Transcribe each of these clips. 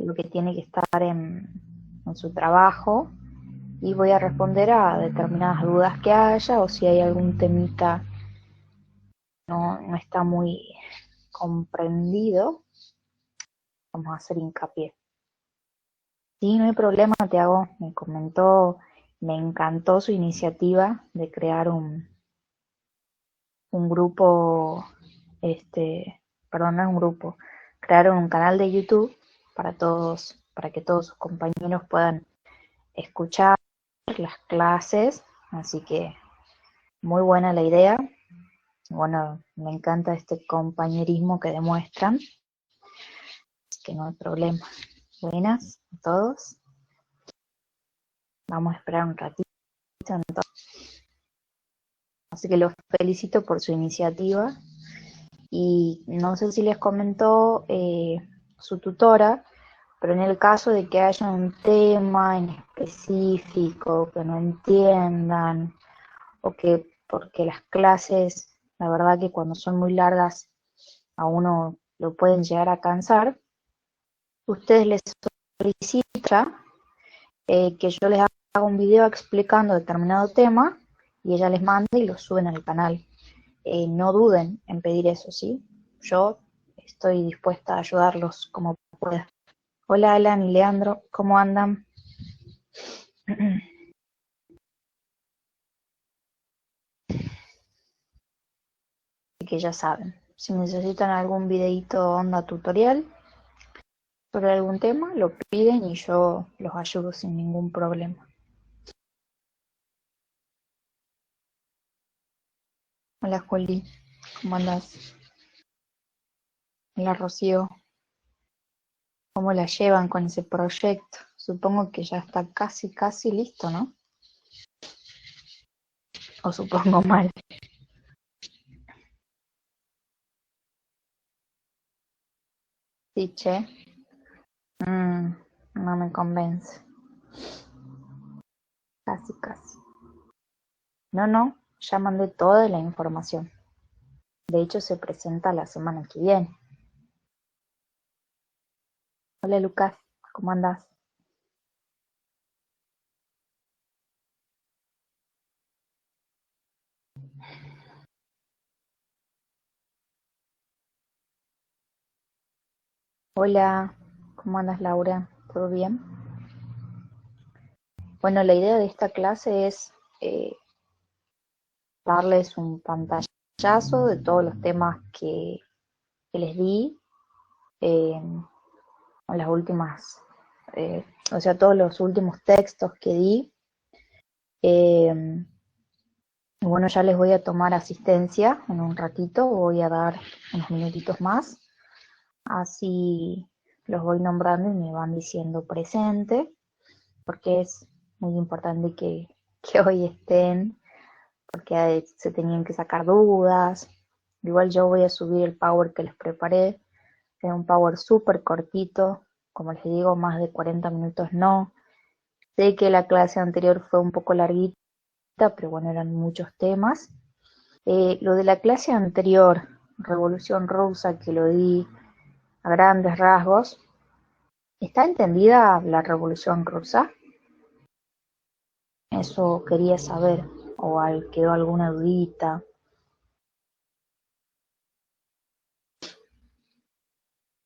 lo que tiene que estar en su trabajo y voy a responder a determinadas dudas que haya o si hay algún temita no está muy comprendido, vamos a hacer hincapié. Sí, no hay problema, Tiago, me comentó, me encantó su iniciativa de crear un grupo, perdón, no es un grupo, crearon un canal de YouTube para todos, para que todos sus compañeros puedan escuchar las clases, así que muy buena la idea. Bueno, me encanta este compañerismo que demuestran, así que no hay problema. Buenas a todos. Vamos a esperar un ratito. Así que los felicito por su iniciativa. Y no sé si les comentó su tutora, pero en el caso de que haya un tema en específico que no entiendan o que porque las clases, la verdad que cuando son muy largas a uno lo pueden llegar a cansar, ustedes les solicitan que yo les haga un video explicando determinado tema y ella les manda y lo suben al canal. No duden en pedir eso, ¿sí? Yo estoy dispuesta a ayudarlos como pueda. Hola Alan y Leandro, ¿cómo andan? Así que ya saben, si necesitan algún videito onda tutorial sobre algún tema, lo piden y yo los ayudo sin ningún problema. Hola Juli, ¿cómo andás? Hola Rocío, ¿cómo la llevan con ese proyecto? Supongo que ya está casi listo, ¿no? O supongo mal. Sí, che. No me convence. Casi. No, ya mandé toda la información. De hecho, se presenta la semana que viene. Hola Lucas, ¿cómo andás? Hola, ¿cómo andas Laura? ¿Todo bien? Bueno, la idea de esta clase es darles un pantallazo de todos los temas que les di en las últimas, o sea, todos los últimos textos que di. Bueno, ya les voy a tomar asistencia en un ratito, voy a dar unos minutitos más, así los voy nombrando y me van diciendo presente, porque es muy importante que hoy estén, porque se tenían que sacar dudas. Igual yo voy a subir el power que les preparé, es un power súper cortito, como les digo, más de 40 minutos no. Sé que la clase anterior fue un poco larguita, pero bueno, eran muchos temas. Lo de la clase anterior, Revolución Rusa, que lo di a grandes rasgos, ¿está entendida la Revolución Rusa? Eso quería saber, o quedó alguna dudita.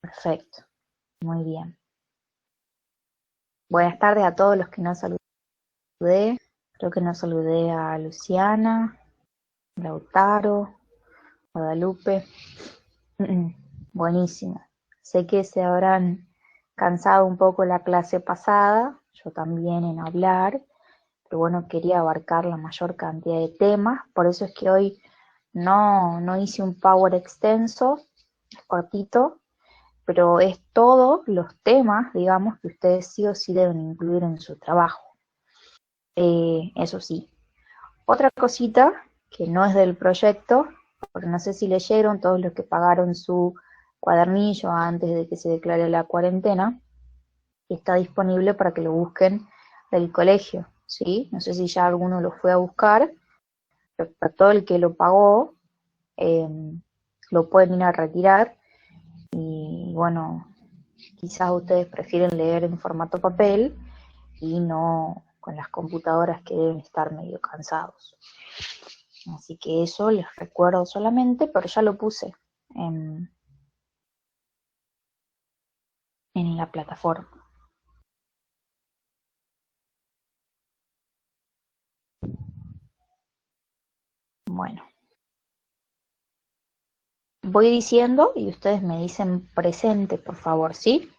Perfecto, muy bien. Buenas tardes a todos los que no saludé. Creo que no saludé a Luciana, Lautaro, Guadalupe. Buenísimo. Sé que se habrán cansado un poco la clase pasada, yo también en hablar, pero bueno, quería abarcar la mayor cantidad de temas, por eso es que hoy no hice un power extenso, cortito, pero es todos los temas, digamos, que ustedes sí o sí deben incluir en su trabajo. Eso sí. Otra cosita que no es del proyecto, porque no sé si leyeron todos los que pagaron su cuadernillo antes de que se declare la cuarentena, está disponible para que lo busquen del colegio, ¿sí? No sé si ya alguno lo fue a buscar, pero para todo el que lo pagó, eh, lo pueden ir a retirar y bueno, quizás ustedes prefieren leer en formato papel y no con las computadoras que deben estar medio cansados. Así que eso les recuerdo solamente, pero ya lo puse en la plataforma. Bueno, voy diciendo y ustedes me dicen presente, por favor, ¿sí?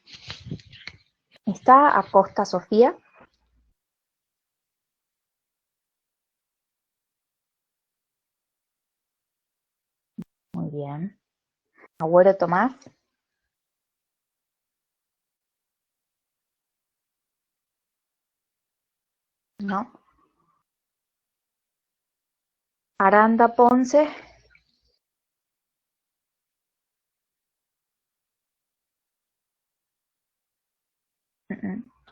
¿Está Acosta Sofía? Muy bien. Agüero Tomás. No. Aranda Ponce.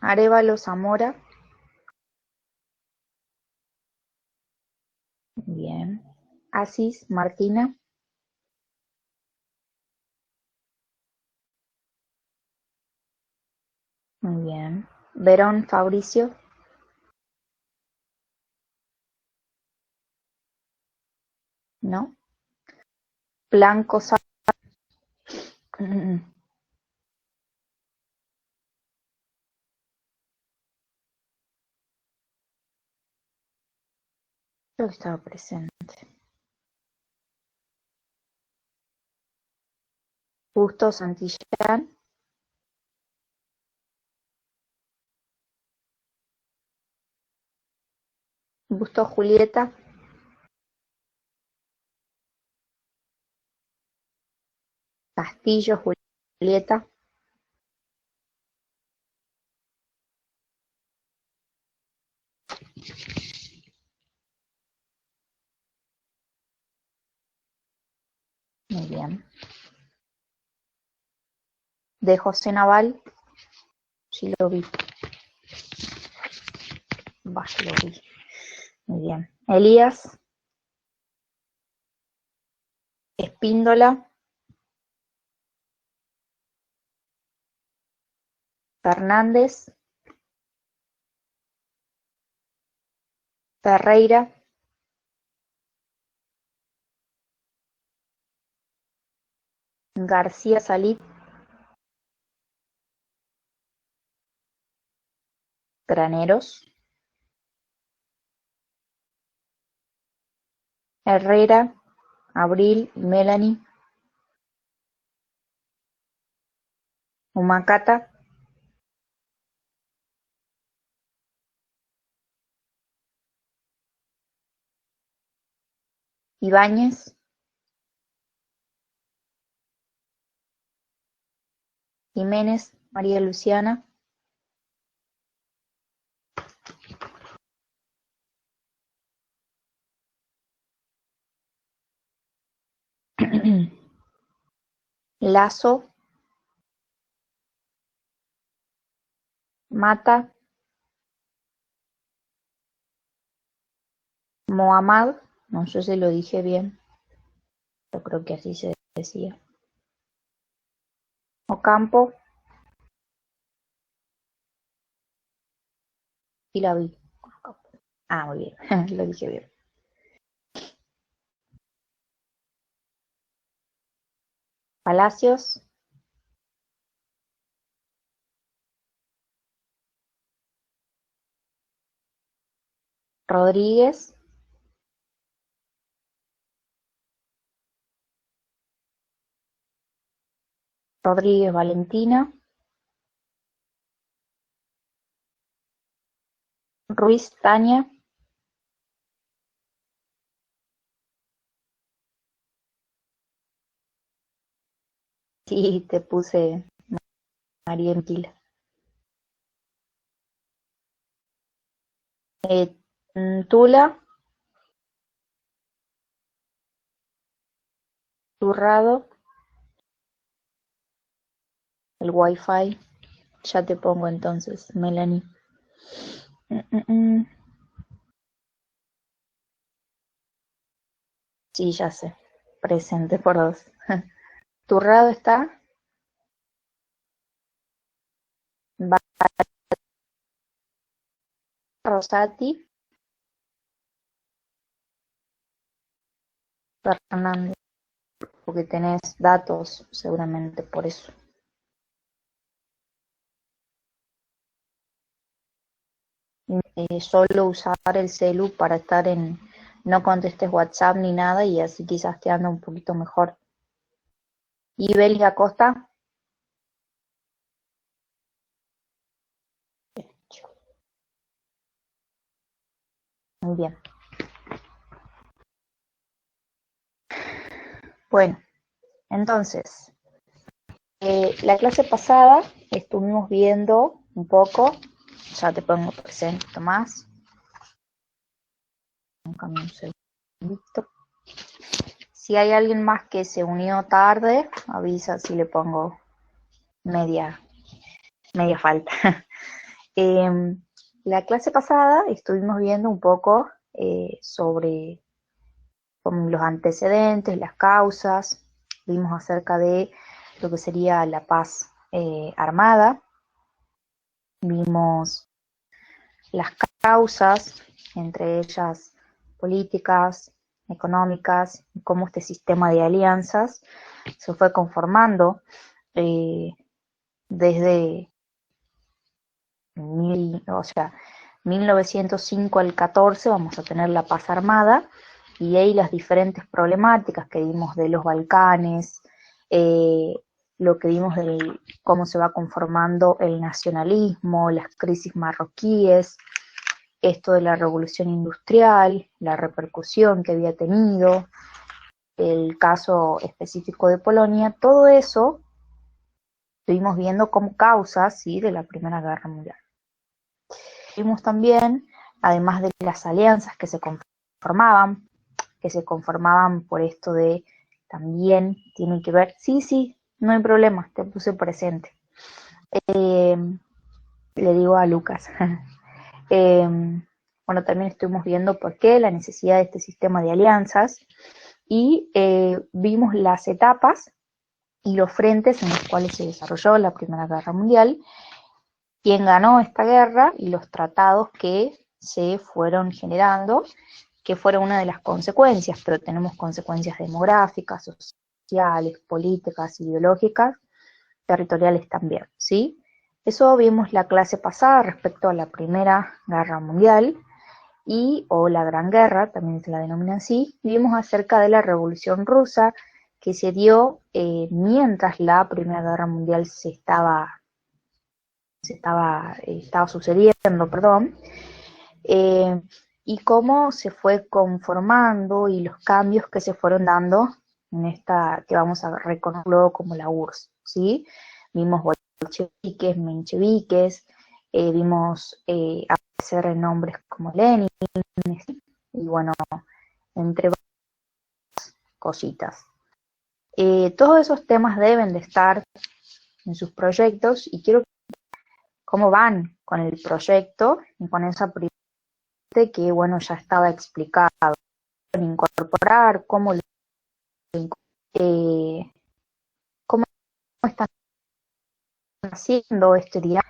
Arévalo Zamora. Bien. Asís Martina. Muy bien. Verón Fabricio. No. Blanco Sa. Creo que estaba presente. Justo Santillán. Gusto Julieta. Castillo Julieta. Muy bien. De José Naval. Sí lo vi. Va, lo vi. Muy bien. Elías. Espíndola. Fernández. Ferreira. García Salí. Graneros. Herrera. Abril. Melanie. Humacata. Ibáñez. Jiménez. María Luciana. Lazo. Mata. Mohammad. No sé si lo dije bien. Yo creo que así se decía. Ocampo. Y la vi. Ah, muy bien. Lo dije bien. Palacios. Rodríguez. Rodríguez Valentina. Ruiz Tania. Sí, te puse María Entila. Tula. Turrado. El Wi-Fi. Ya te pongo entonces, Melanie. Sí, ya sé. Presente por dos. Turrado está. Rosati Fernández, porque tenés datos seguramente por eso. Solo usar el celu para estar en, no contestes WhatsApp ni nada y así quizás te anda un poquito mejor. ¿Y Belis Acosta? Muy bien. Bueno, entonces, la clase pasada estuvimos viendo un poco, ya te pongo presente, Tomás. Un segundito. Si hay alguien más que se unió tarde, avisa si le pongo media falta. La clase pasada estuvimos viendo un poco sobre los antecedentes, las causas, vimos acerca de lo que sería la paz armada, vimos las causas, entre ellas políticas, económicas, y cómo este sistema de alianzas se fue conformando desde 1905 al 14 vamos a tener la paz armada y ahí las diferentes problemáticas que vimos de los Balcanes, lo que vimos de cómo se va conformando el nacionalismo, las crisis marroquíes, esto de la revolución industrial, la repercusión que había tenido, el caso específico de Polonia, todo eso estuvimos viendo como causas, ¿sí?, de la Primera Guerra Mundial. Vimos también, además de las alianzas que se conformaban por esto de también tienen que ver, sí, no hay problema, te puse presente. Le digo a Lucas. Bueno, también estuvimos viendo por qué la necesidad de este sistema de alianzas y vimos las etapas y los frentes en los cuales se desarrolló la Primera Guerra Mundial, quién ganó esta guerra y los tratados que se fueron generando, que fueron una de las consecuencias, pero tenemos consecuencias demográficas, sociales, políticas, ideológicas, territoriales también, ¿sí? Eso vimos la clase pasada respecto a la Primera Guerra Mundial o la Gran Guerra, también se la denomina así, y vimos acerca de la Revolución Rusa que se dio mientras la Primera Guerra Mundial estaba sucediendo, perdón, y cómo se fue conformando y los cambios que se fueron dando en esta que vamos a reconocer luego como la URSS, ¿sí? Vimos bolcheviques, mencheviques, vimos aparecer nombres como Lenin, y bueno, entre cositas. Todos esos temas deben de estar en sus proyectos y quiero cómo van con el proyecto y con esa parte que, bueno, ya estaba explicado, incorporar, eh, cómo están haciendo este día.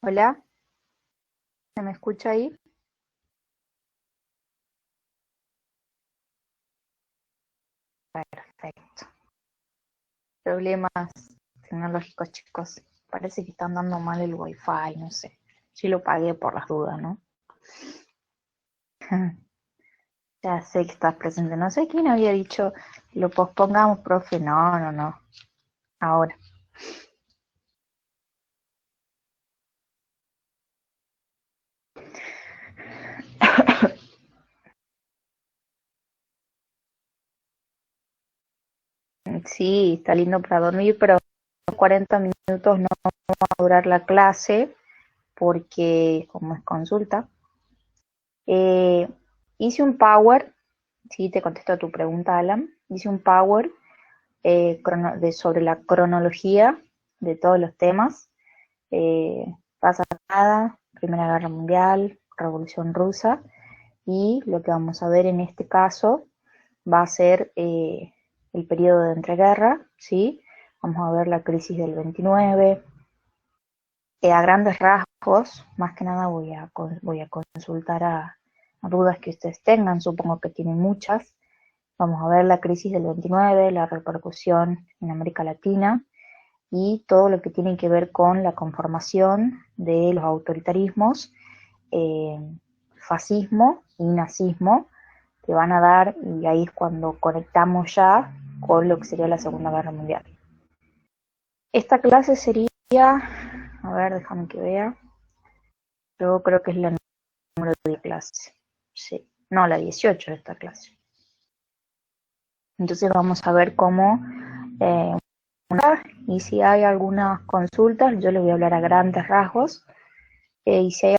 Hola, ¿se me escucha ahí? Perfecto. Problemas tecnológicos, chicos. Parece que están dando mal el wifi, no sé. Sí lo pagué por las dudas, ¿no? Ya sé que estás presente. No sé quién había dicho, lo pospongamos, profe. No, no, no. Ahora. Sí, está lindo para dormir, pero 40 minutos no va a durar la clase porque como es consulta. Eh, hice un power, sí, te contesto a tu pregunta, Alan. Hice un power sobre la cronología de todos los temas. Eh, Pasada, Primera Guerra Mundial, Revolución Rusa, y lo que vamos a ver en este caso va a ser el periodo de entreguerra, ¿sí? Vamos a ver la crisis del 29. A grandes rasgos, más que nada voy a consultar a dudas que ustedes tengan, supongo que tienen muchas. Vamos a ver la crisis del 29, la repercusión en América Latina y todo lo que tiene que ver con la conformación de los autoritarismos, eh, fascismo y nazismo, que van a dar, y ahí es cuando conectamos ya con lo que sería la Segunda Guerra Mundial. Esta clase sería, a ver, déjame que vea, yo creo que es la número de clase, sí, no, la 18 de esta clase. Entonces vamos a ver cómo, eh, y si hay algunas consultas, yo les voy a hablar a grandes rasgos, y si hay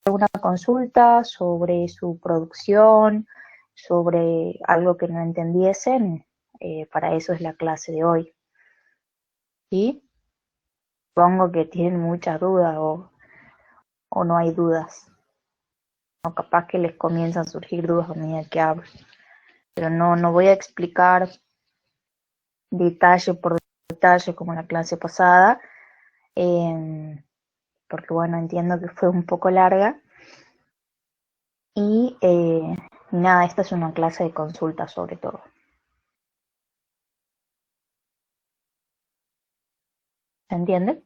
alguna consulta sobre su producción, sobre algo que no entendiesen, para eso es la clase de hoy. ¿Sí? Supongo que tienen muchas dudas o no hay dudas, o capaz que les comienzan a surgir dudas a medida que hablo. Pero no, no voy a explicar detalle por detalle como la clase pasada, porque bueno, entiendo que fue un poco larga. Y nada, esta es una clase de consulta sobre todo. ¿Se entiende?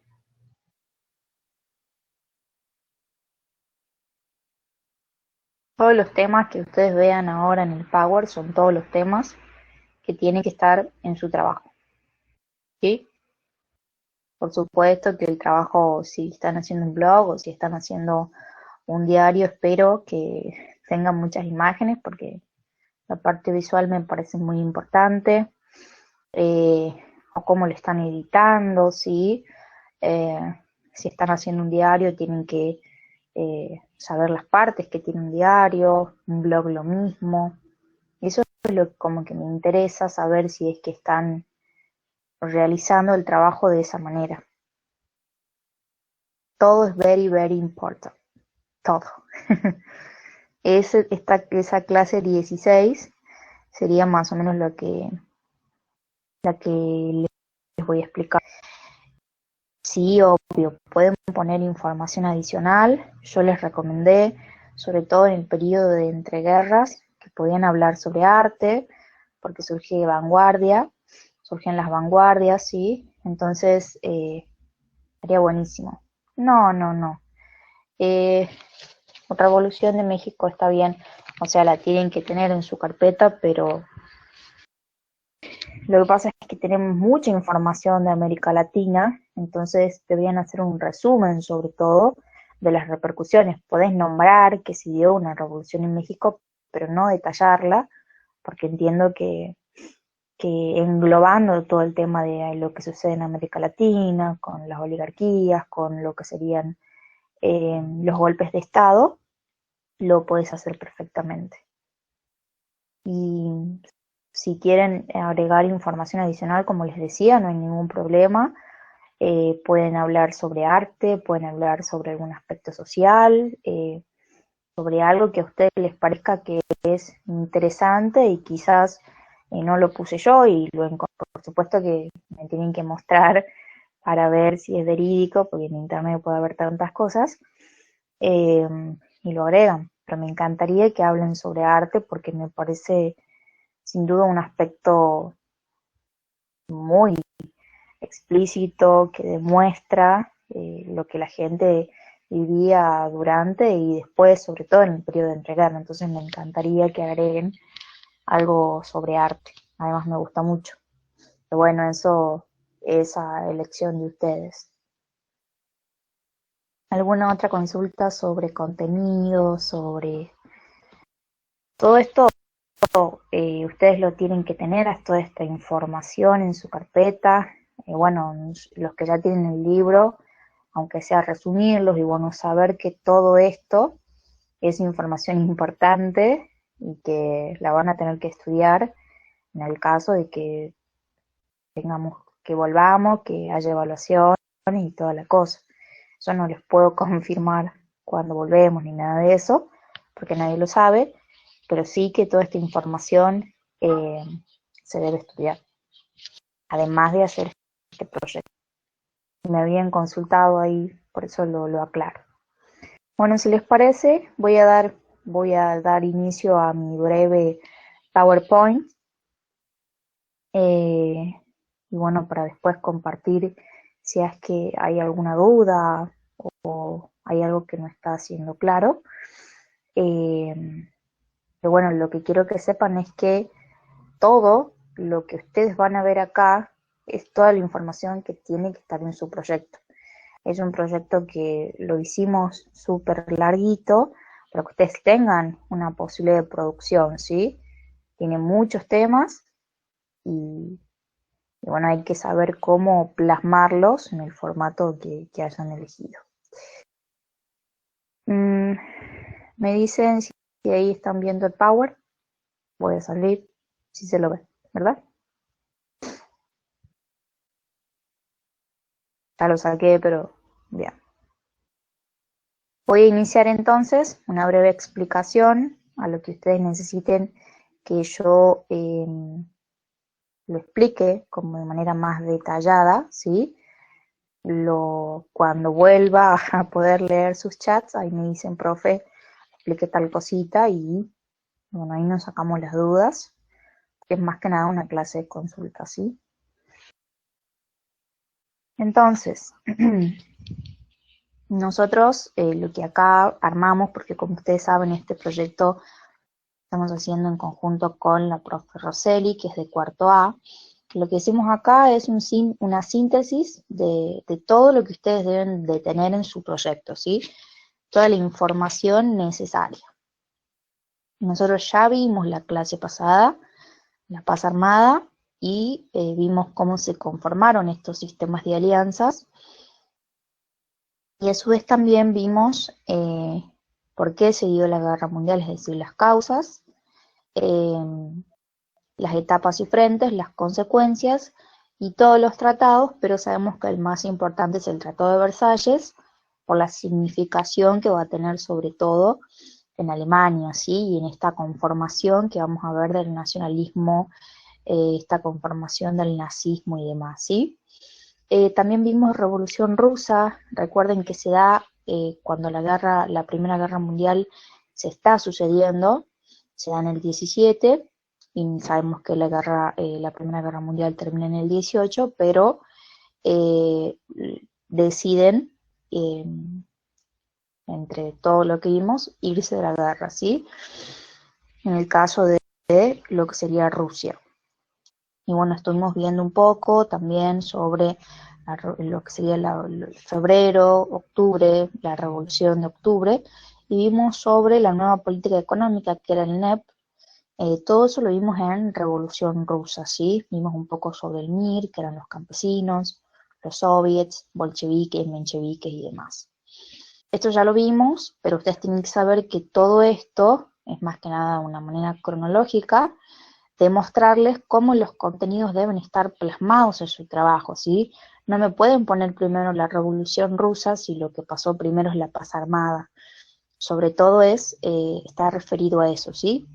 Todos los temas que ustedes vean ahora en el Power son todos los temas que tienen que estar en su trabajo. ¿Sí? Por supuesto que el trabajo, si están haciendo un blog o si están haciendo un diario, espero que tengan muchas imágenes porque la parte visual me parece muy importante. eh, o cómo lo están editando, ¿sí? Eh, si están haciendo un diario, tienen que saber las partes que tiene un diario, un blog lo mismo. Eso es lo como que me interesa saber si es que están realizando el trabajo de esa manera. Todo es very, very important. Todo. Esa clase 16 sería más o menos la que les voy a explicar. Sí, obvio, pueden poner información adicional. Yo les recomendé, sobre todo en el periodo de entreguerras, que podían hablar sobre arte, porque surge vanguardia, surgen las vanguardias, ¿sí? Entonces, sería buenísimo. No, no, no. Eh, Revolución de México está bien, o sea, la tienen que tener en su carpeta, pero Lo que pasa es que tenemos mucha información de América Latina, entonces deberían hacer un resumen sobre todo de las repercusiones. Podés nombrar que se dio una revolución en México, pero no detallarla, porque entiendo que englobando todo el tema de lo que sucede en América Latina, con las oligarquías, con lo que serían los golpes de Estado, lo podés hacer perfectamente. Y si quieren agregar información adicional, como les decía, no hay ningún problema. Pueden hablar sobre arte, pueden hablar sobre algún aspecto social, sobre algo que a ustedes les parezca que es interesante y quizás no lo puse yo y por supuesto que me tienen que mostrar para ver si es verídico, porque en internet puede haber tantas cosas, y lo agregan. Pero me encantaría que hablen sobre arte porque me parece sin duda un aspecto muy explícito que demuestra lo que la gente vivía durante y después, sobre todo en el periodo de entreguerra. Entonces me encantaría que agreguen algo sobre arte. Además me gusta mucho. Pero bueno, eso es a elección de ustedes. ¿Alguna otra consulta sobre contenido, sobre todo esto? Ustedes lo tienen que tener, toda esta información en su carpeta. Bueno, los que ya tienen el libro, aunque sea resumirlos y bueno, saber que todo esto es información importante y que la van a tener que estudiar en el caso de que tengamos que volvamos, que haya evaluaciones y toda la cosa. Yo no les puedo confirmar cuándo volvemos ni nada de eso, porque nadie lo sabe, pero sí que toda esta información se debe estudiar, además de hacer este proyecto. Me habían consultado ahí, por eso lo aclaro. Bueno, si les parece, voy a dar inicio a mi breve PowerPoint. Y bueno, para después compartir si es que hay alguna duda o hay algo que no está siendo claro. Pero bueno, lo que quiero que sepan es que todo lo que ustedes van a ver acá es toda la información que tiene que estar en su proyecto. Es un proyecto que lo hicimos súper larguito para que ustedes tengan una posibilidad de producción, ¿sí? Tiene muchos temas y bueno, hay que saber cómo plasmarlos en el formato que hayan elegido. Me dicen si ahí están viendo el Power. Voy a salir si se lo ve, ¿verdad? Ya lo saqué, pero bien. Voy a iniciar entonces una breve explicación a lo que ustedes necesiten que yo lo explique como de manera más detallada, ¿sí? Cuando vuelva a poder leer sus chats, ahí me dicen, profe, explique tal cosita y bueno, ahí nos sacamos las dudas, que es más que nada una clase de consulta, ¿sí? Entonces, nosotros lo que acá armamos, porque como ustedes saben, este proyecto estamos haciendo en conjunto con la profe Roseli, que es de cuarto A. Lo que hacemos acá es una síntesis de todo lo que ustedes deben de tener en su proyecto, ¿sí? Toda la información necesaria. Nosotros ya vimos la clase pasada, la paz armada, y vimos cómo se conformaron estos sistemas de alianzas. Y a su vez también vimos por qué se dio la guerra mundial, es decir, las causas, las etapas y frentes, las consecuencias y todos los tratados, pero sabemos que el más importante es el Tratado de Versalles, por la significación que va a tener sobre todo en Alemania, ¿sí? Y en esta conformación que vamos a ver del nacionalismo, esta conformación del nazismo y demás, ¿sí? También vimos Revolución Rusa, recuerden que se da cuando la Primera Guerra Mundial se está sucediendo, se da en el 17, y sabemos que la Primera Guerra Mundial termina en el 18, pero deciden, entre todo lo que vimos, irse de la guerra, ¿sí? En el caso de lo que sería Rusia. Y bueno, estuvimos viendo un poco también sobre lo que sería febrero, octubre, la revolución de octubre, y vimos sobre la nueva política económica que era el NEP. Todo eso lo vimos en Revolución Rusa, ¿sí? Vimos un poco sobre el MIR, que eran los campesinos, los soviets, bolcheviques, mencheviques y demás. Esto ya lo vimos, pero ustedes tienen que saber que todo esto es más que nada una manera cronológica de mostrarles cómo los contenidos deben estar plasmados en su trabajo, ¿sí? No me pueden poner primero la Revolución Rusa si lo que pasó primero es la paz armada. Sobre todo está referido a eso, ¿sí?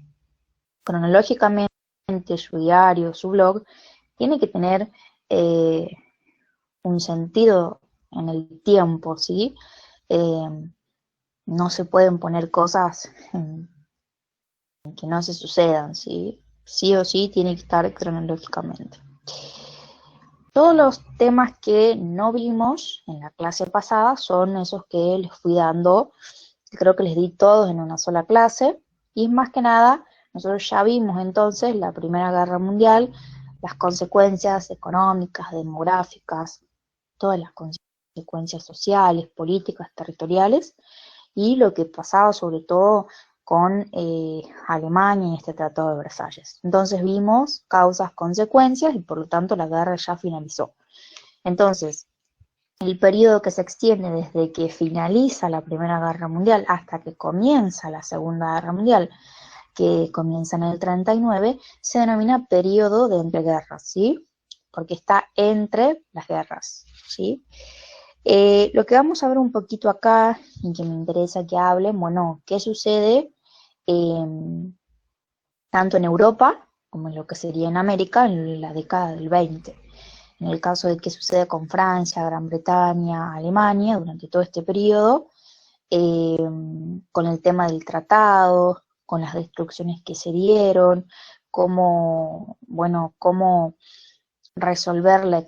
Cronológicamente, su diario, su blog, tiene que tener eh, un sentido en el tiempo, ¿sí? Eh, no se pueden poner cosas que no se sucedan, ¿sí? Sí o sí tiene que estar cronológicamente. Todos los temas que no vimos en la clase pasada son esos que les fui dando, creo que les di todos en una sola clase, y más que nada, nosotros ya vimos entonces la Primera Guerra Mundial, las consecuencias económicas, demográficas, todas las consecuencias sociales, políticas, territoriales, y lo que pasaba sobre todo con Alemania en este Tratado de Versalles. Entonces vimos causas, consecuencias y por lo tanto la guerra ya finalizó. Entonces, el periodo que se extiende desde que finaliza la Primera Guerra Mundial hasta que comienza la Segunda Guerra Mundial, que comienza en el 39, se denomina periodo de entreguerras, ¿sí? Porque está entre las guerras, ¿sí? Lo que vamos a ver un poquito acá, y que me interesa que hablen, bueno, qué sucede tanto en Europa como en lo que sería en América en la década del 20. En el caso de qué sucede con Francia, Gran Bretaña, Alemania durante todo este periodo, eh, con el tema del tratado, con las destrucciones que se dieron, cómo resolver la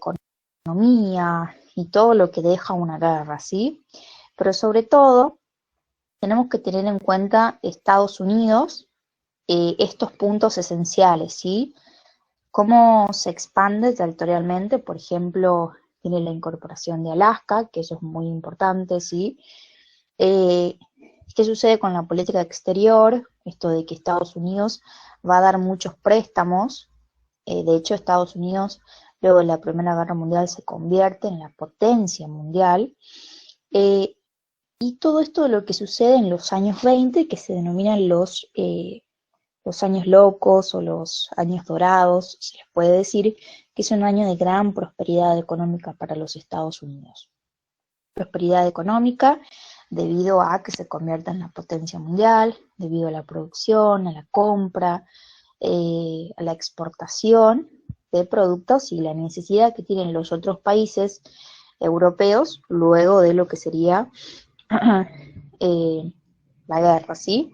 economía y todo lo que deja una guerra, ¿sí? Pero sobre todo, tenemos que tener en cuenta Estados Unidos, estos puntos esenciales, ¿sí? Cómo se expande territorialmente, por ejemplo, tiene la incorporación de Alaska, que eso es muy importante, ¿sí? Eh, ¿Qué sucede con la política exterior? Esto de que Estados Unidos va a dar muchos préstamos. De hecho, Estados Unidos, luego de la Primera Guerra Mundial, se convierte en la potencia mundial. Eh, y todo esto de lo que sucede en los años 20, que se denominan los años locos o los años dorados, se les puede decir que es un año de gran prosperidad económica para los Estados Unidos. Prosperidad económica debido a que se convierta en la potencia mundial, debido a la producción, a la compra, a la exportación de productos y la necesidad que tienen los otros países europeos luego de lo que sería eh, la guerra, ¿sí?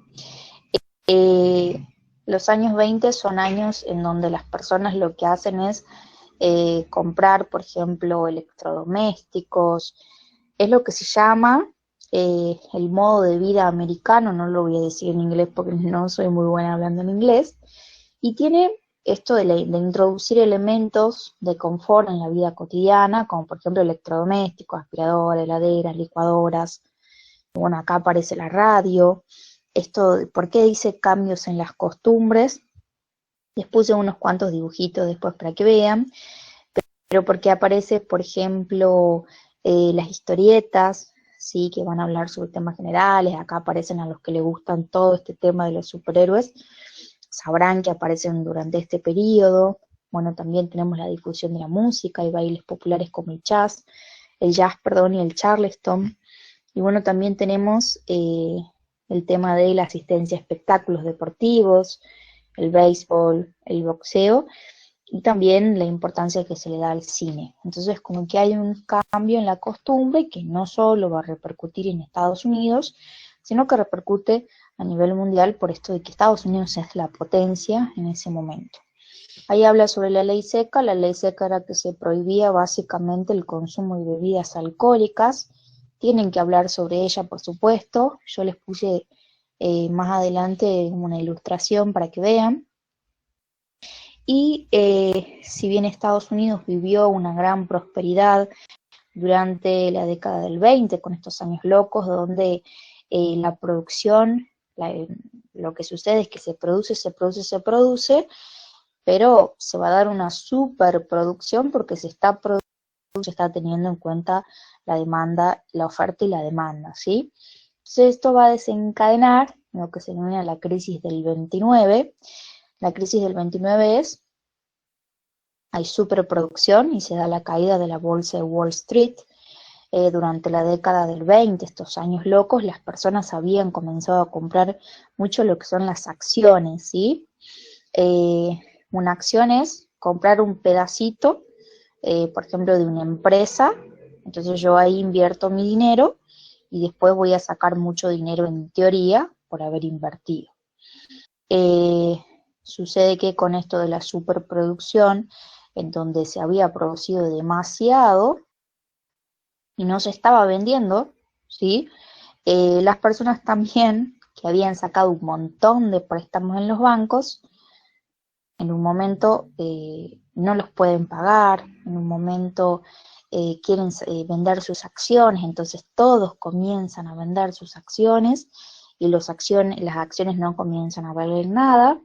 Eh, los años 20 son años en donde las personas lo que hacen es comprar, por ejemplo, electrodomésticos, es lo que se llama el modo de vida americano, no lo voy a decir en inglés porque no soy muy buena hablando en inglés, y tiene esto de introducir elementos de confort en la vida cotidiana, como por ejemplo electrodomésticos, aspiradoras, heladeras, licuadoras. Bueno, acá aparece la radio. Esto, ¿por qué dice cambios en las costumbres? Les puse unos cuantos dibujitos después para que vean, pero porque aparece, por ejemplo, las historietas, sí, que van a hablar sobre temas generales. Acá aparecen a los que les gustan todo este tema de los superhéroes, sabrán que aparecen durante este periodo. Bueno, también tenemos la difusión de la música y bailes populares como el jazz, perdón, y el charleston. Y bueno, también tenemos el tema de la asistencia a espectáculos deportivos, el béisbol, el boxeo, y también la importancia que se le da al cine. Entonces, como que hay un cambio en la costumbre que no solo va a repercutir en Estados Unidos, sino que repercute a nivel mundial por esto de que Estados Unidos es la potencia en ese momento. Ahí habla sobre la ley seca. La ley seca era que se prohibía básicamente el consumo de bebidas alcohólicas. Tienen que hablar sobre ella, por supuesto. Yo les puse más adelante una ilustración para que vean. Y si bien Estados Unidos vivió una gran prosperidad durante la década del 20, con estos años locos, donde la producción, lo que sucede es que se produce, pero se va a dar una superproducción porque se está teniendo en cuenta la demanda, la oferta y la demanda, ¿sí? Entonces esto va a desencadenar lo que se denomina la crisis del 29. La crisis del 29 hay superproducción y se da la caída de la bolsa de Wall Street. Durante la década del 20, estos años locos, las personas habían comenzado a comprar mucho lo que son las acciones, ¿sí? Una acción es comprar un pedacito, por ejemplo, de una empresa. Entonces yo ahí invierto mi dinero y después voy a sacar mucho dinero en teoría por haber invertido. Sucede que con esto de la superproducción, en donde se había producido demasiado y no se estaba vendiendo, ¿sí? Las personas también que habían sacado un montón de préstamos en los bancos, en un momento no los pueden pagar, en un momento quieren vender sus acciones, entonces todos comienzan a vender sus acciones y las acciones no comienzan a valer nada,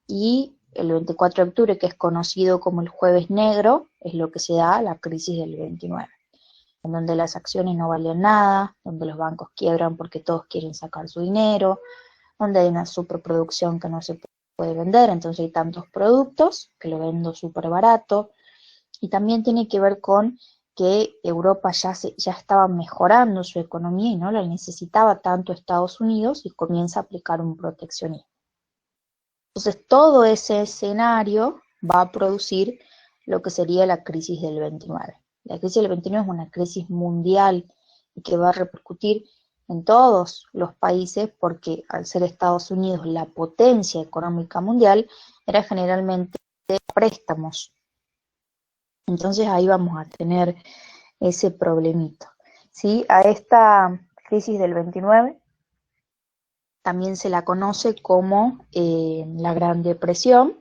y el 24 de octubre, que es conocido como el Jueves Negro, es lo que se da la crisis del 29, en donde las acciones no valen nada, donde los bancos quiebran porque todos quieren sacar su dinero, donde hay una superproducción que no se puede vender, entonces hay tantos productos que lo vendo súper barato, y también tiene que ver con que Europa ya estaba mejorando su economía y no la necesitaba tanto Estados Unidos y comienza a aplicar un proteccionismo. Entonces todo ese escenario va a producir lo que sería la crisis del 29. La crisis del 29 es una crisis mundial y que va a repercutir en todos los países, porque al ser Estados Unidos la potencia económica mundial, era generalmente préstamos. Entonces ahí vamos a tener ese problemito, ¿sí? A esta crisis del 29 también se la conoce como la Gran Depresión.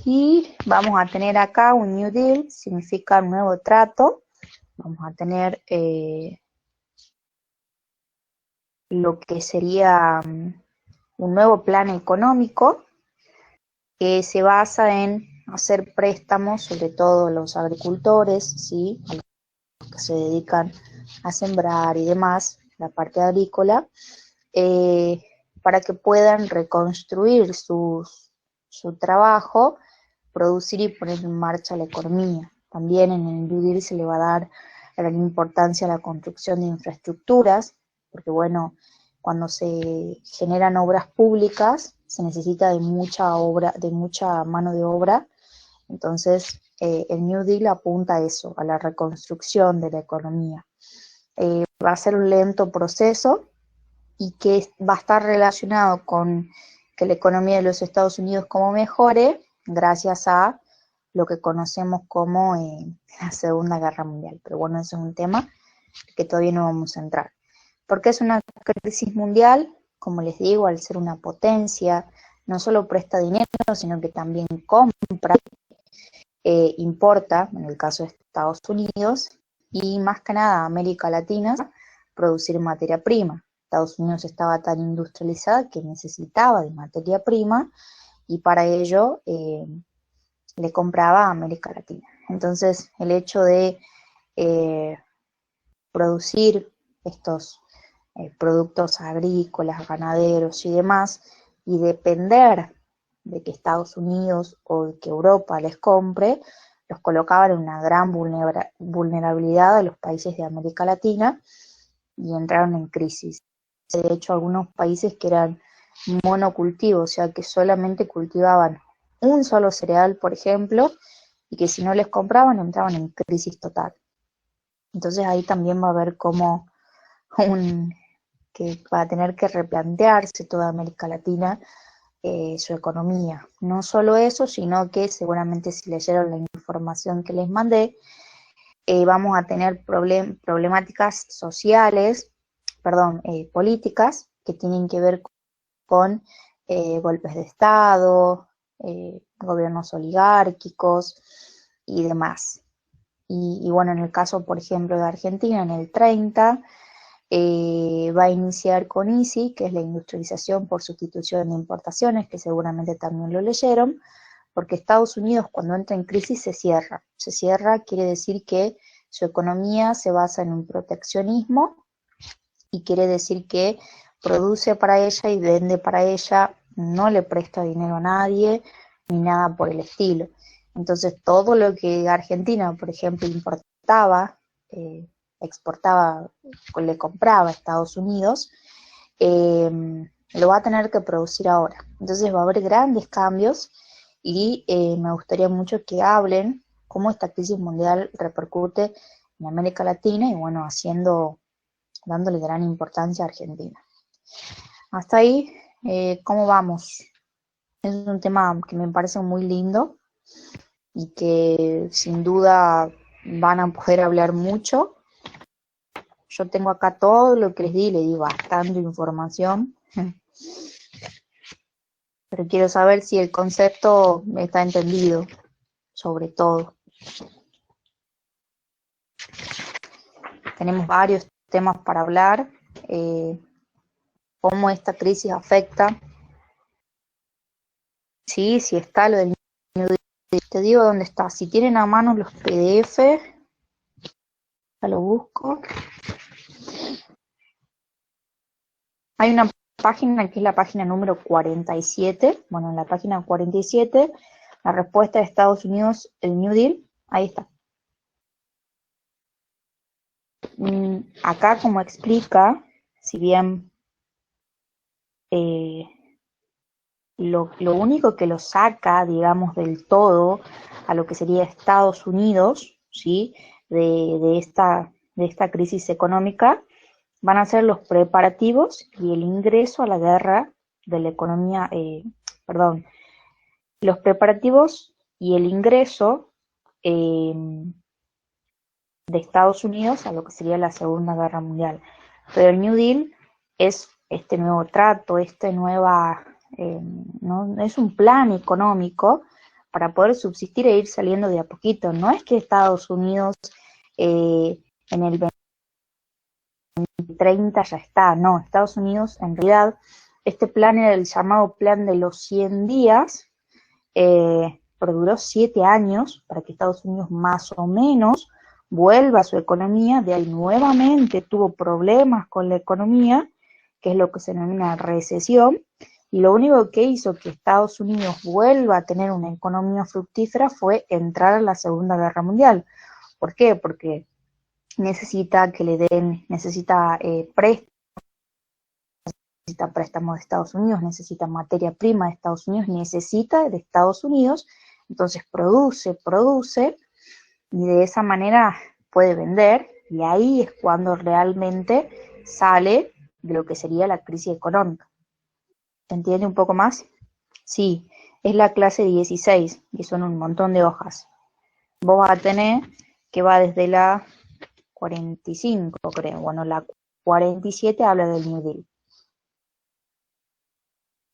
Y vamos a tener acá un New Deal, significa un nuevo trato. Vamos a tener lo que sería un nuevo plan económico que se basa en hacer préstamos, sobre todo los agricultores, ¿sí? A los que se dedican a sembrar y demás, la parte agrícola, para que puedan reconstruir su trabajo, producir y poner en marcha la economía. También en el New Deal se le va a dar gran importancia a la construcción de infraestructuras, porque bueno, cuando se generan obras públicas se necesita de mucha mano de obra. Entonces el New Deal apunta a eso, a la reconstrucción de la economía. Va a ser un lento proceso y que va a estar relacionado con que la economía de los Estados Unidos como mejore gracias a lo que conocemos como la Segunda Guerra Mundial. Pero bueno, ese es un tema que todavía no vamos a entrar. ¿Por qué es una crisis mundial? Como les digo, al ser una potencia, no solo presta dinero, sino que también compra, importa, en el caso de Estados Unidos, y más que nada América Latina, producir materia prima. Estados Unidos estaba tan industrializada que necesitaba de materia prima y para ello le compraba a América Latina. Entonces el hecho de producir estos productos agrícolas, ganaderos y demás, y depender de que Estados Unidos o de que Europa les compre, los colocaban en una gran vulnerabilidad a los países de América Latina y entraron en crisis. De hecho, algunos países que eran monocultivos, o sea, que solamente cultivaban un solo cereal, por ejemplo, y que si no les compraban entraban en crisis total. Entonces ahí también va a haber como que va a tener que replantearse toda América Latina su economía. No solo eso, sino que seguramente si leyeron la información que les mandé, vamos a tener problemáticas sociales, políticas, que tienen que ver con golpes de Estado, gobiernos oligárquicos y demás. Y bueno, en el caso, por ejemplo, de Argentina, en el 30, va a iniciar con ISI, que es la industrialización por sustitución de importaciones, que seguramente también lo leyeron, porque Estados Unidos cuando entra en crisis se cierra. Se cierra quiere decir que su economía se basa en un proteccionismo y quiere decir que produce para ella y vende para ella, no le presta dinero a nadie ni nada por el estilo. Entonces todo lo que Argentina, por ejemplo, importaba, exportaba, le compraba a Estados Unidos, lo va a tener que producir ahora. Entonces va a haber grandes cambios y me gustaría mucho que hablen cómo esta crisis mundial repercute en América Latina y bueno, dándole gran importancia a Argentina. Hasta ahí, ¿cómo vamos? Es un tema que me parece muy lindo y que sin duda van a poder hablar mucho. Yo tengo acá todo lo que les di bastante información, pero quiero saber si el concepto está entendido, sobre todo. Tenemos varios temas para hablar, cómo esta crisis afecta. Sí, si está lo del New Deal, te digo dónde está. Si tienen a mano los PDF, ya lo busco. Hay una página que es la página número 47. Bueno, en la página 47, la respuesta de Estados Unidos, el New Deal, ahí está. Acá como explica, si bien lo único que lo saca, digamos, del todo a lo que sería Estados Unidos, ¿sí? de esta crisis económica, van a ser los preparativos y el ingreso a la guerra de la economía, los preparativos y el ingreso de Estados Unidos a lo que sería la Segunda Guerra Mundial. Pero el New Deal es este nuevo trato, no, es un plan económico para poder subsistir e ir saliendo de a poquito. No es que Estados Unidos en el 2030 ya está, no, Estados Unidos en realidad, este plan era el llamado plan de los 100 días, pero duró 7 años para que Estados Unidos más o menos vuelva a su economía, de ahí nuevamente tuvo problemas con la economía, que es lo que se denomina recesión, y lo único que hizo que Estados Unidos vuelva a tener una economía fructífera fue entrar a la Segunda Guerra Mundial. ¿Por qué? Porque necesita que le den, necesita préstamos de Estados Unidos, necesita materia prima de Estados Unidos, necesita de Estados Unidos, entonces produce, y de esa manera puede vender, y ahí es cuando realmente sale de lo que sería la crisis económica. ¿Se entiende un poco más? Sí, es la clase 16, y son un montón de hojas. Vos vas a tener que va desde la 45, creo. Bueno, la 47 habla del New Deal.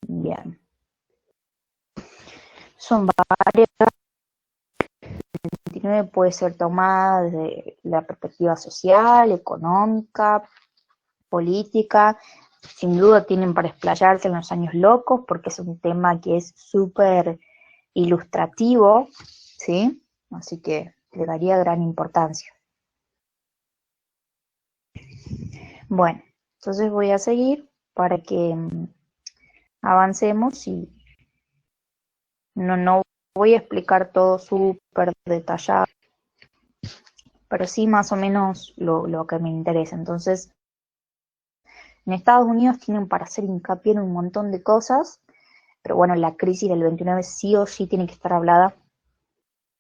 Bien. Son varias. La 29 puede ser tomada desde la perspectiva social, económica, política. Sin duda tienen para explayarse en los años locos, porque es un tema que es súper ilustrativo, ¿sí? Así que le daría gran importancia. Bueno, entonces voy a seguir para que avancemos y no voy a explicar todo súper detallado, pero sí más o menos lo que me interesa. Entonces, en Estados Unidos tienen para hacer hincapié en un montón de cosas, pero bueno, la crisis del 29 sí o sí tiene que estar hablada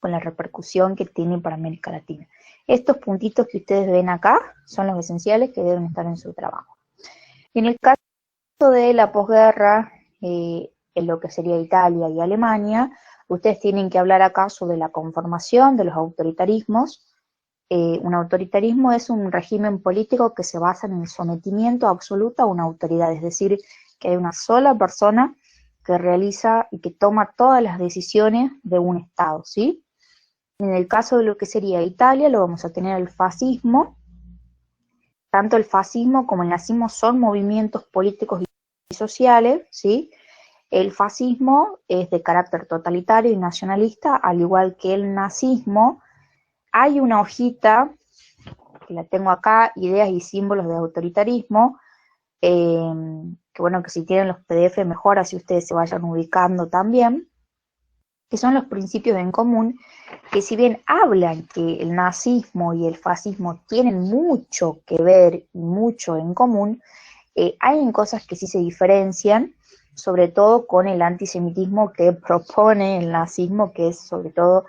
con la repercusión que tiene para América Latina. Estos puntitos que ustedes ven acá son los esenciales que deben estar en su trabajo. Y en el caso de la posguerra, en lo que sería Italia y Alemania, ustedes tienen que hablar acá sobre la conformación de los autoritarismos. Un autoritarismo es un régimen político que se basa en el sometimiento absoluto a una autoridad, es decir, que hay una sola persona que realiza y que toma todas las decisiones de un Estado, ¿sí? En el caso de lo que sería Italia, lo vamos a tener el fascismo. Tanto el fascismo como el nazismo son movimientos políticos y sociales, ¿sí? El fascismo es de carácter totalitario y nacionalista, al igual que el nazismo. Hay una hojita, que la tengo acá, ideas y símbolos de autoritarismo, que bueno, que si tienen los PDF mejor, así ustedes se vayan ubicando también, que son los principios en común, que si bien hablan que el nazismo y el fascismo tienen mucho que ver y mucho en común, hay cosas que sí se diferencian, sobre todo con el antisemitismo que propone el nazismo, que es sobre todo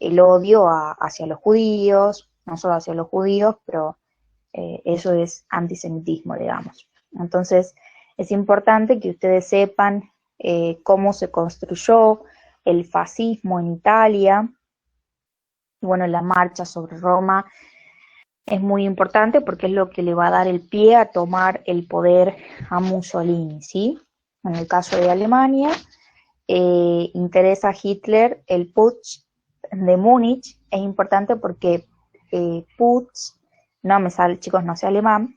el odio hacia los judíos, no solo hacia los judíos, pero eso es antisemitismo, digamos. Entonces, es importante que ustedes sepan cómo se construyó el fascismo en Italia. Bueno, la marcha sobre Roma es muy importante porque es lo que le va a dar el pie a tomar el poder a Mussolini, ¿sí? En el caso de Alemania, interesa a Hitler el Putsch de Múnich. Es importante porque Putsch, no me sale, chicos, no sé alemán,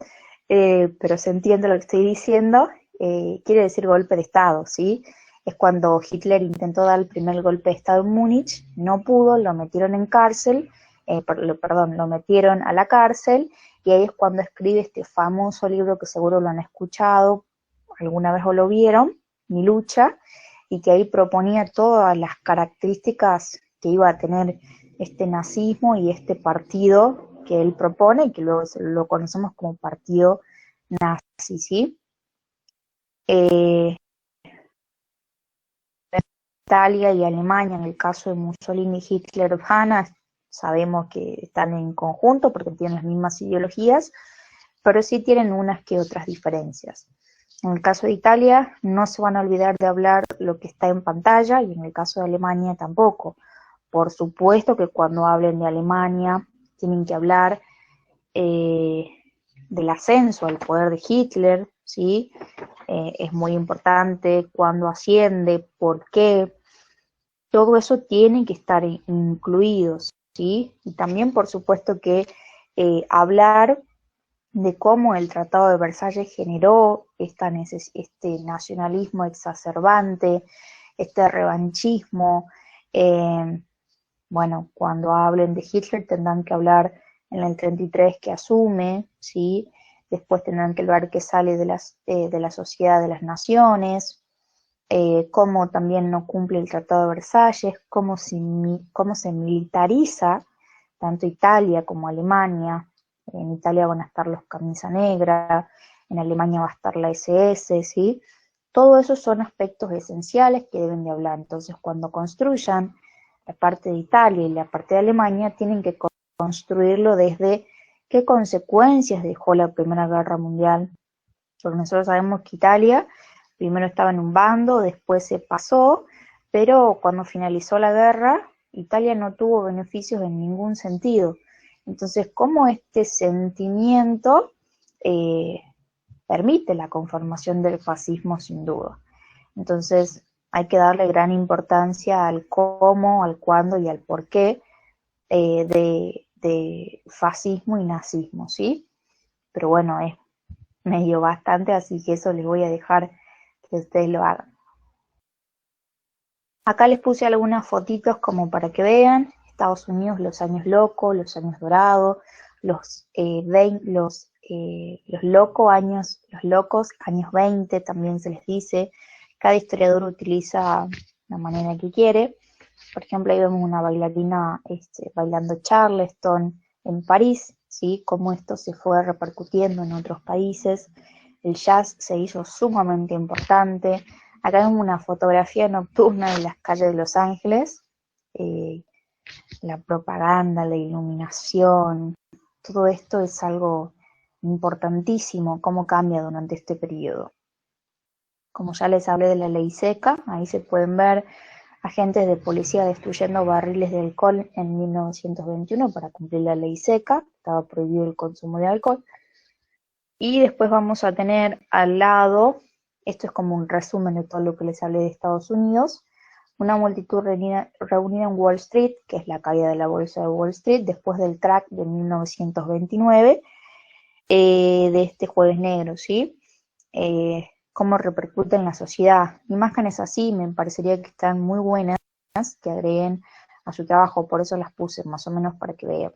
pero se entiende lo que estoy diciendo, quiere decir golpe de Estado, ¿sí? Es cuando Hitler intentó dar el primer golpe de Estado en Múnich, no pudo, lo metieron en cárcel, lo metieron a la cárcel, y ahí es cuando escribe este famoso libro que seguro lo han escuchado, alguna vez o lo vieron, Mi lucha, y que ahí proponía todas las características que iba a tener este nazismo y este partido que él propone, y que luego lo conocemos como partido nazi, ¿sí? Italia y Alemania, en el caso de Mussolini, Hitler, Hanna, sabemos que están en conjunto porque tienen las mismas ideologías, pero sí tienen unas que otras diferencias. En el caso de Italia, no se van a olvidar de hablar lo que está en pantalla, y en el caso de Alemania tampoco. Por supuesto que cuando hablen de Alemania, tienen que hablar del ascenso al poder de Hitler, ¿sí? Es muy importante cuándo asciende, por qué. Todo eso tiene que estar incluido, ¿sí? Y también, por supuesto, que hablar de cómo el Tratado de Versalles generó este nacionalismo exacerbante, este revanchismo. Bueno, cuando hablen de Hitler tendrán que hablar en el 33 que asume, ¿sí? Después tendrán que hablar que sale de la Sociedad de las Naciones, cómo también no cumple el Tratado de Versalles, cómo se militariza tanto Italia como Alemania. En Italia van a estar los camisa negra, en Alemania va a estar la SS, ¿sí? Todo eso son aspectos esenciales que deben de hablar. Entonces, cuando construyan la parte de Italia y la parte de Alemania, tienen que construirlo desde qué consecuencias dejó la Primera Guerra Mundial. Porque nosotros sabemos que Italia primero estaba en un bando, después se pasó, pero cuando finalizó la guerra, Italia no tuvo beneficios en ningún sentido. Entonces, ¿cómo este sentimiento permite la conformación del fascismo? Sin duda. Entonces, hay que darle gran importancia al cómo, al cuándo y al por qué de fascismo y nazismo, ¿sí? Pero bueno, me dio bastante, así que eso les voy a dejar que ustedes lo hagan. Acá les puse algunas fotitos como para que vean. Estados Unidos, los años locos, los años dorados, los locos años 20 también se les dice. Cada historiador utiliza la manera que quiere. Por ejemplo, ahí vemos una bailarina bailando Charleston en París, ¿sí? Cómo esto se fue repercutiendo en otros países. El jazz se hizo sumamente importante. Acá vemos una fotografía nocturna de las calles de Los Ángeles. La propaganda, la iluminación, todo esto es algo importantísimo, cómo cambia durante este periodo. Como ya les hablé de la ley seca, ahí se pueden ver agentes de policía destruyendo barriles de alcohol en 1921 para cumplir la ley seca, estaba prohibido el consumo de alcohol. Y después vamos a tener al lado esto es como un resumen de todo lo que les hablé de Estados Unidos. Una multitud reunida en Wall Street, que es la caída de la bolsa de Wall Street, después del crack de 1929, de este jueves negro, ¿sí? Cómo repercute en la sociedad. Imágenes así me parecería que están muy buenas, que agreguen a su trabajo, por eso las puse más o menos para que vean.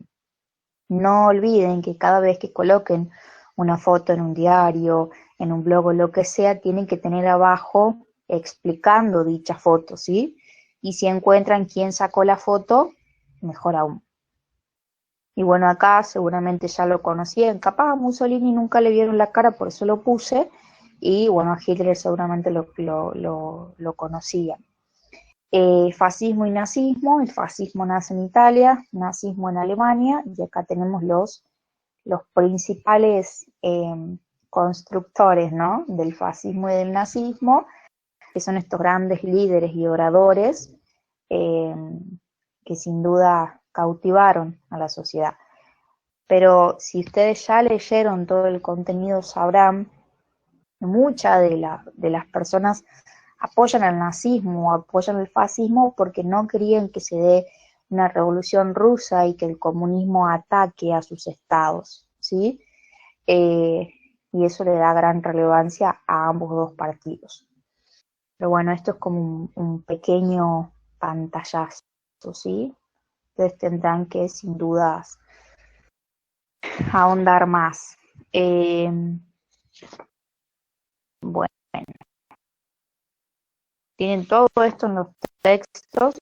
No olviden que cada vez que coloquen una foto en un diario, en un blog o lo que sea, tienen que tener abajo explicando dicha foto, ¿sí? Y si encuentran quién sacó la foto, mejor aún. Y bueno, acá seguramente ya lo conocían, capaz a Mussolini nunca le vieron la cara, por eso lo puse, y bueno, a Hitler seguramente lo conocían. Fascismo y nazismo, el fascismo nace en Italia, nazismo en Alemania, y acá tenemos los principales constructores, ¿no?, del fascismo y del nazismo, que son estos grandes líderes y oradores que sin duda cautivaron a la sociedad. Pero si ustedes ya leyeron todo el contenido, sabrán que muchas de las personas apoyan al nazismo, apoyan el fascismo porque no querían que se dé una revolución rusa y que el comunismo ataque a sus estados, ¿sí? Y eso le da gran relevancia a ambos dos partidos. Pero bueno, esto es como un pequeño pantallazo, ¿sí? Ustedes tendrán que, sin dudas, ahondar más. Bueno, tienen todo esto en los textos.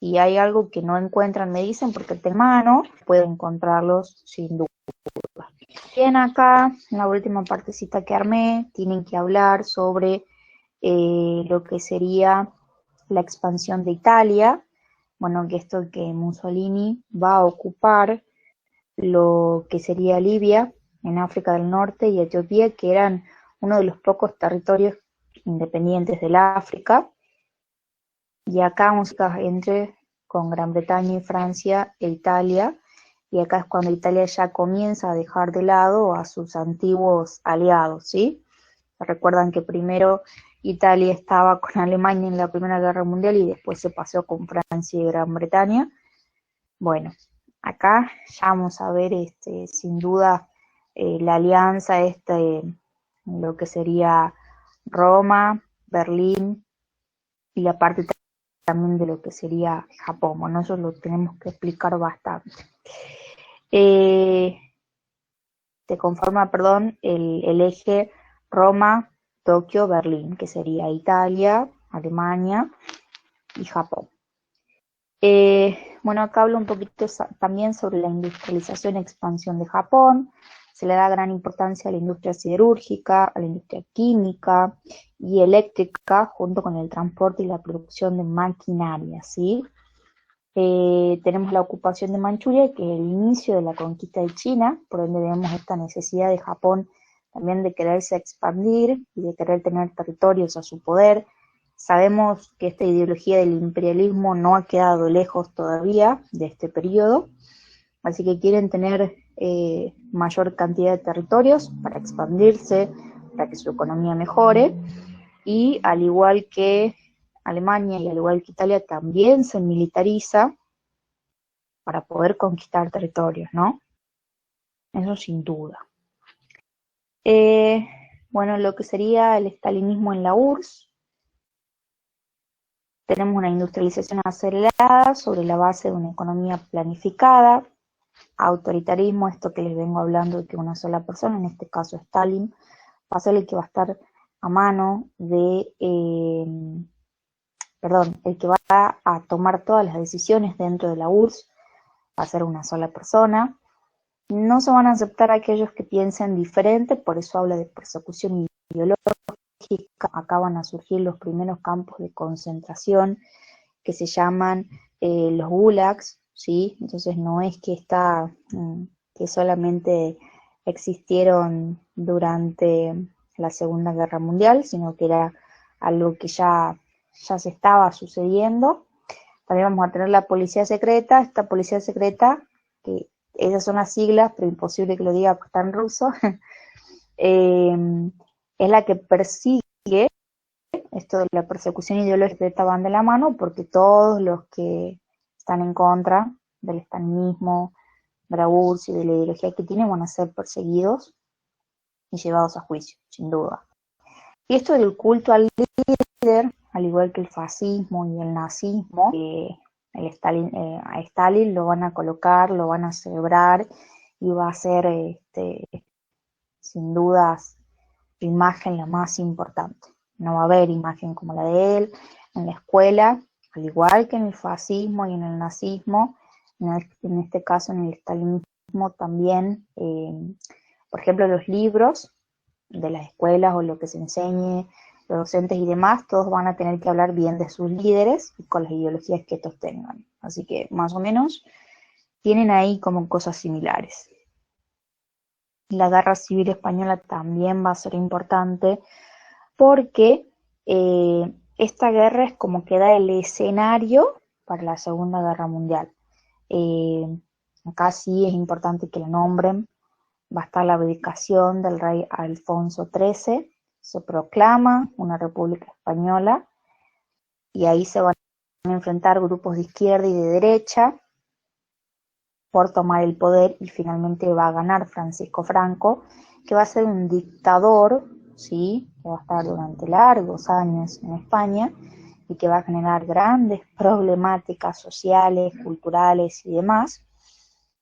Si hay algo que no encuentran, me dicen, porque tengo mano, pueden encontrarlos sin duda. Bien, acá, en la última partecita que armé, tienen que hablar sobre lo que sería la expansión de Italia. Bueno, que esto que Mussolini va a ocupar lo que sería Libia, en África del Norte, y Etiopía, que eran uno de los pocos territorios independientes del África. Y acá música entre con Gran Bretaña y Francia e Italia, y acá es cuando Italia ya comienza a dejar de lado a sus antiguos aliados, ¿sí? Recuerdan que primero Italia estaba con Alemania en la Primera Guerra Mundial y después se pasó con Francia y Gran Bretaña. Bueno, acá ya vamos a ver sin duda la alianza, lo que sería Roma, Berlín y la parte también de lo que sería Japón. Bueno, eso lo tenemos que explicar bastante. Se conforma, perdón, el eje Roma, Tokio, Berlín, que sería Italia, Alemania y Japón. Bueno, acá hablo un poquito también sobre la industrialización y expansión de Japón. Se le da gran importancia a la industria siderúrgica, a la industria química y eléctrica, junto con el transporte y la producción de maquinaria, ¿sí? Tenemos la ocupación de Manchuria, que es el inicio de la conquista de China, por donde vemos esta necesidad de Japón también de quererse expandir y de querer tener territorios a su poder. Sabemos que esta ideología del imperialismo no ha quedado lejos todavía de este periodo, así que quieren tener mayor cantidad de territorios para expandirse, para que su economía mejore, y al igual que Alemania y al igual que Italia también se militariza para poder conquistar territorios, ¿no? Eso sin duda. Bueno, lo que sería el estalinismo en la URSS. Tenemos una industrialización acelerada sobre la base de una economía planificada. Autoritarismo, esto que les vengo hablando de que una sola persona, en este caso Stalin, va a ser el que va a estar a mano de, el que va a tomar todas las decisiones dentro de la URSS, va a ser una sola persona. No se van a aceptar aquellos que piensen diferente, por eso habla de persecución ideológica. Acá van a surgir los primeros campos de concentración que se llaman los gulags, ¿sí? Entonces no es que que solamente existieron durante la Segunda Guerra Mundial, sino que era algo que ya se estaba sucediendo. También vamos a tener la policía secreta, esta policía secreta, que esas son las siglas, pero imposible que lo diga porque está en ruso, es la que persigue esto de la persecución ideológica, van de la mano, porque todos los que están en contra del estalinismo, de la URSS y de la ideología que tiene van a ser perseguidos y llevados a juicio, sin duda. Y esto del culto al líder, al igual que el fascismo y el nazismo, a Stalin lo van a colocar, lo van a celebrar y va a ser sin dudas su imagen la más importante. No va a haber imagen como la de él en la escuela, al igual que en el fascismo y en el nazismo, en este caso en el stalinismo también, por ejemplo, los libros de las escuelas o lo que se enseñe, los docentes y demás, todos van a tener que hablar bien de sus líderes y con las ideologías que estos tengan. Así que más o menos tienen ahí como cosas similares. La Guerra Civil Española también va a ser importante porque esta guerra es como que da el escenario para la Segunda Guerra Mundial. Acá sí es importante que lo nombren. Va a estar la abdicación del rey Alfonso XIII, se proclama una república española y ahí se van a enfrentar grupos de izquierda y de derecha por tomar el poder y finalmente va a ganar Francisco Franco, que va a ser un dictador, ¿sí? Que va a estar durante largos años en España y que va a generar grandes problemáticas sociales, culturales y demás,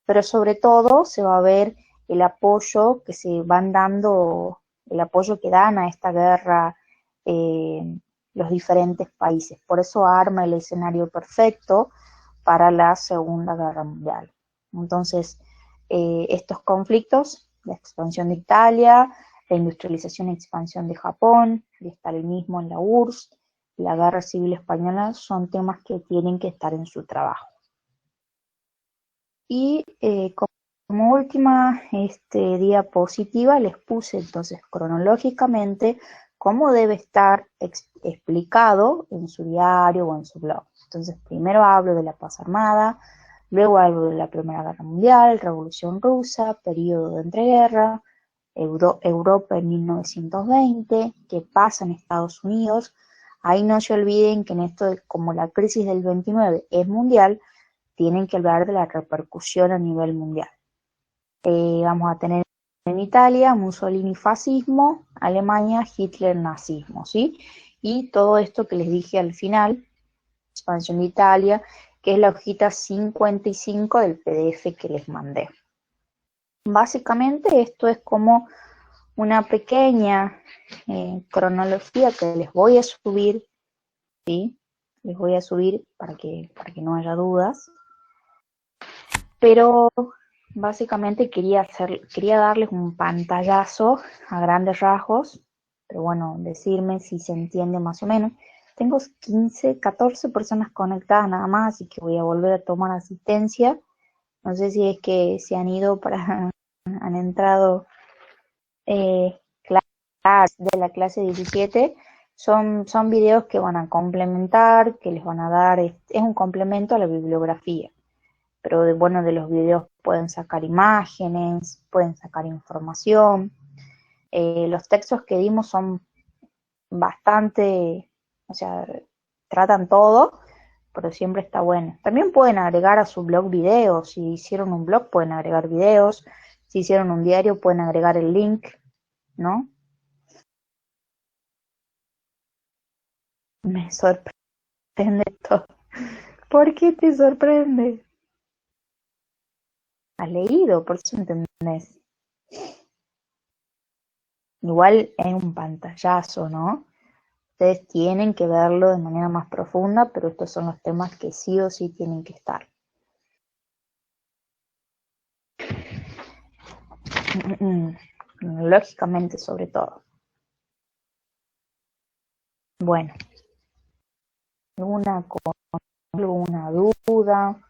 pero sobre todo se va a ver el apoyo que se van dando, el apoyo que dan a esta guerra los diferentes países. Por eso arma el escenario perfecto para la Segunda Guerra Mundial. Entonces, estos conflictos, la expansión de Italia, la industrialización y expansión de Japón, el estalinismo en la URSS, la Guerra Civil Española, son temas que tienen que estar en su trabajo. Y como última diapositiva les puse entonces cronológicamente cómo debe estar explicado en su diario o en su blog. Entonces primero hablo de la paz armada, luego hablo de la Primera Guerra Mundial, Revolución Rusa, periodo de entreguerra, Europa en 1920, qué pasa en Estados Unidos. Ahí no se olviden que en esto, como la crisis del 29 es mundial, tienen que hablar de la repercusión a nivel mundial. Vamos a tener en Italia Mussolini fascismo, Alemania Hitler nazismo, ¿sí? Y todo esto que les dije al final, expansión de Italia, que es la hojita 55 del PDF que les mandé. Básicamente esto es como una pequeña cronología que les voy a subir, ¿sí? Les voy a subir para que no haya dudas. Pero básicamente quería darles un pantallazo a grandes rasgos, pero bueno, decirme si se entiende más o menos. Tengo 14 personas conectadas nada más, así que voy a volver a tomar asistencia. No sé si es que se han ido han entrado clases de la clase 17. Son videos que van a complementar, que les van a dar, es un complemento a la bibliografía. Pero de los videos pueden sacar imágenes, pueden sacar información. Los textos que dimos son bastante, o sea, tratan todo, pero siempre está bueno. También pueden agregar a su blog videos. Si hicieron un blog, pueden agregar videos. Si hicieron un diario, pueden agregar el link, ¿no? Me sorprende todo. ¿Por qué te sorprende? Has leído, por eso entendés. Igual es un pantallazo, ¿no? Ustedes tienen que verlo de manera más profunda, pero estos son los temas que sí o sí tienen que estar. Lógicamente, sobre todo. Bueno, alguna duda,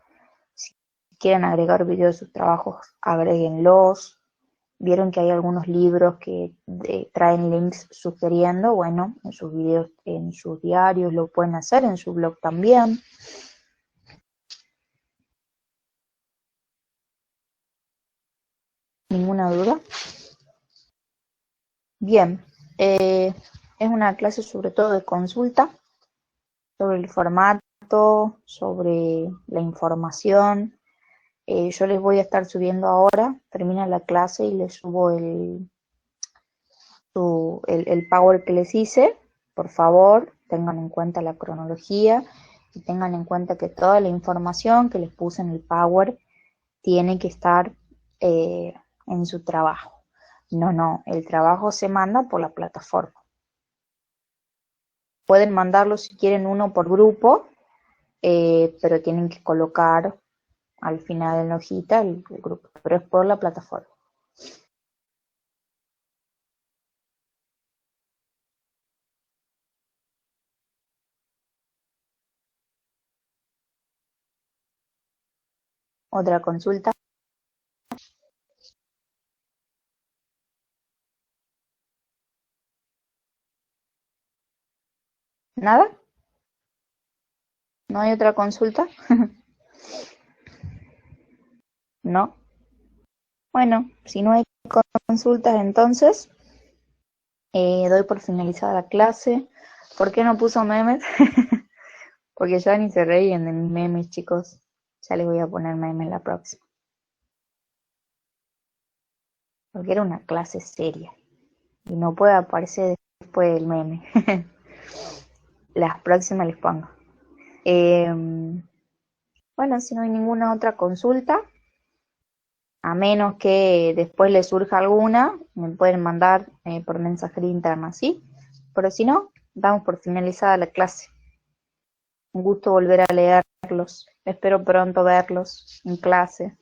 si quieren agregar videos de sus trabajos, agréguenlos. Vieron que hay algunos libros que traen links sugiriendo, bueno, en sus videos, en sus diarios, lo pueden hacer, en su blog también. ¿Ninguna duda? Bien. Eh, es una clase sobre todo de consulta, sobre el formato, sobre la información. Yo les voy a estar subiendo ahora, termina la clase y les subo el Power que les hice. Por favor, tengan en cuenta la cronología y tengan en cuenta que toda la información que les puse en el Power tiene que estar en su trabajo. No, el trabajo se manda por la plataforma. Pueden mandarlo si quieren uno por grupo, pero tienen que colocar al final en la hojita el grupo, pero es por la plataforma. Otra consulta. ¿Nada? ¿No hay otra consulta? No. Bueno, si no hay consultas entonces, doy por finalizada la clase. ¿Por qué no puso memes? Porque ya ni se reían de mis memes, chicos. Ya les voy a poner memes la próxima. Porque era una clase seria. Y no puede aparecer después del meme. Las próximas les pongo. Bueno, si no hay ninguna otra consulta, a menos que después les surja alguna, me pueden mandar por mensajería interna, ¿sí? Pero si no, damos por finalizada la clase. Un gusto volver a leerlos. Espero pronto verlos en clase.